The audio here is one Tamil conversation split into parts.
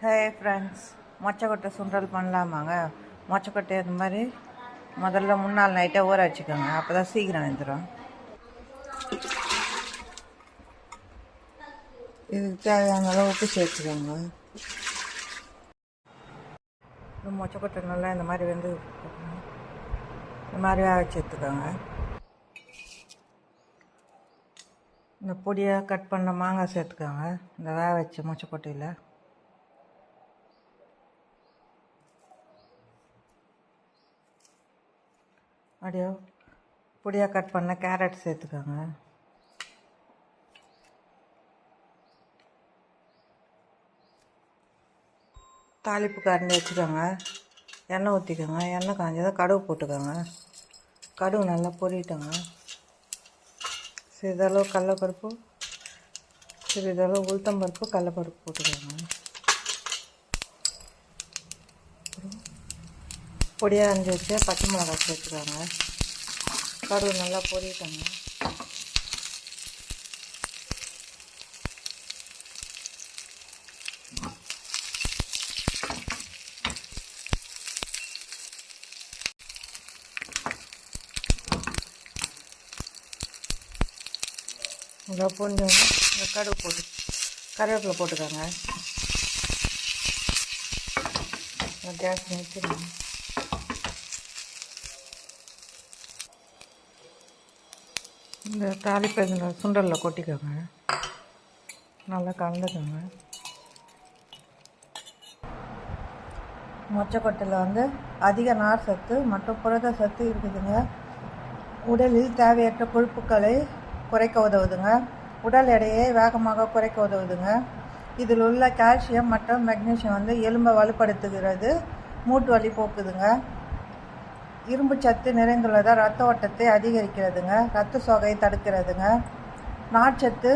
ஹே ஃப்ரெண்ட்ஸ், மொச்சக்கொட்டை சுண்டல் பண்ணலாமாங்க? மொச்சக்கொட்டை இந்த மாதிரி முதல்ல முன்னாள் நைட்டே ஊற வச்சுக்கோங்க, அப்போ தான் சீக்கிரம் வந்துடும். இதுக்கு தேவையான அளவு உப்பு சேர்த்துக்கோங்க. மொச்சக்கொட்டை நல்லா இந்த மாதிரி வந்து இந்த மாதிரி வேக வச்சு எடுத்துக்கோங்க. இந்த பொடியாக கட் பண்ண மாங்காய் சேர்த்துக்கோங்க இந்த வேக வச்ச மொச்சக்கொட்டையில். அப்படியே பொடியாக கட் பண்ண கேரட் சேர்த்துக்கோங்க. தாளிப்பு கரண்டி வச்சுக்கோங்க. எண்ணெய் ஊற்றிக்கோங்க. எண்ணெய் காஞ்சதாக கடுகு போட்டுக்கோங்க. கடுகு நல்லா பொரியட்டோங்க. சிறிதளவு கடலப்பருப்பு, சிறிதளவு உளுத்தம்பருப்பு, கடலப்பருப்பு போட்டுக்கோங்க. பொடியாக அரைஞ்சி வச்சு பச்சை மிளகாய் சேர்த்துக்கோங்க. கடுகு நல்லா பொரியட்டோங்க. நல்லா பொரிஞ்சோங்க. இந்த கடுகு போட்டு கருவேப்பிலை போட்டுக்கோங்க. கேஸ் நிறுத்திடுங்க. இந்த தாளிப்பை இதில் சுண்டலில் கொட்டிக்கோங்க. நல்லா கலந்துக்கோங்க. மொச்சக்கொட்டையில் வந்து அதிக நார் சத்து மற்றும் புரத சத்து இருக்குதுங்க. உடலில் தேவையற்ற கொழுப்புக்களை குறைக்க உதவுதுங்க. உடல் எடையை வேகமாக குறைக்க உதவுதுங்க. இதில் உள்ள கால்சியம் மற்றும் மெக்னீசியம் வந்து எலும்பை வலுப்படுத்துகிறது, மூட்டு வலி போக்குதுங்க. இரும்பு சத்து நிறைந்துள்ளதாக ரத்த ஓட்டத்தை அதிகரிக்கிறதுங்க, ரத்த சோகையை தடுக்கிறதுங்க. நார்ச்சத்து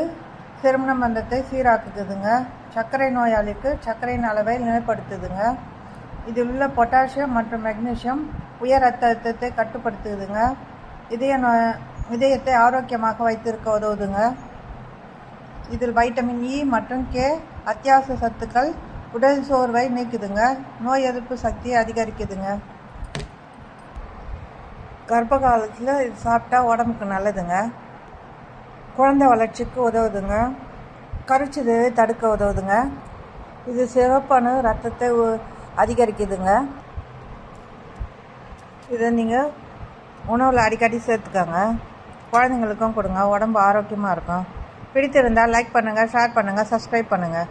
செரிமான மந்தத்தை சீராக்குதுங்க. சர்க்கரை நோயாளிக்கு சர்க்கரையின் அளவை நிலைப்படுத்துதுங்க. இதில் உள்ள பொட்டாசியம் மற்றும் மெக்னீசியம் உயர் ரத்த அழுத்தத்தை கட்டுப்படுத்துதுங்க. இதயத்தை ஆரோக்கியமாக வைத்திருக்க உதவுதுங்க. இதில் வைட்டமின் இ மற்றும் கே அத்தியாவசிய சத்துக்கள் உடல் சோர்வை நீக்குதுங்க, நோய் எதிர்ப்பு சக்தியை அதிகரிக்குதுங்க. கர்ப்ப காலத்தில் இது சாப்பிட்டா உடம்புக்கு நல்லதுங்க. குழந்தை வளர்ச்சிக்கு உதவுதுங்க. கருச்சிதைவை தடுக்க உதவுதுங்க. இது சிவப்பணு ரத்தத்தை அதிகரிக்குதுங்க. இதை நீங்கள் உணவில் அடிக்கடி சேர்த்துக்கோங்க. குழந்தைங்களுக்கும் கொடுங்க, உடம்பு ஆரோக்கியமாக இருக்கும். பிடித்திருந்தால் லைக் பண்ணுங்கள், ஷேர் பண்ணுங்கள், சப்ஸ்கிரைப் பண்ணுங்கள்.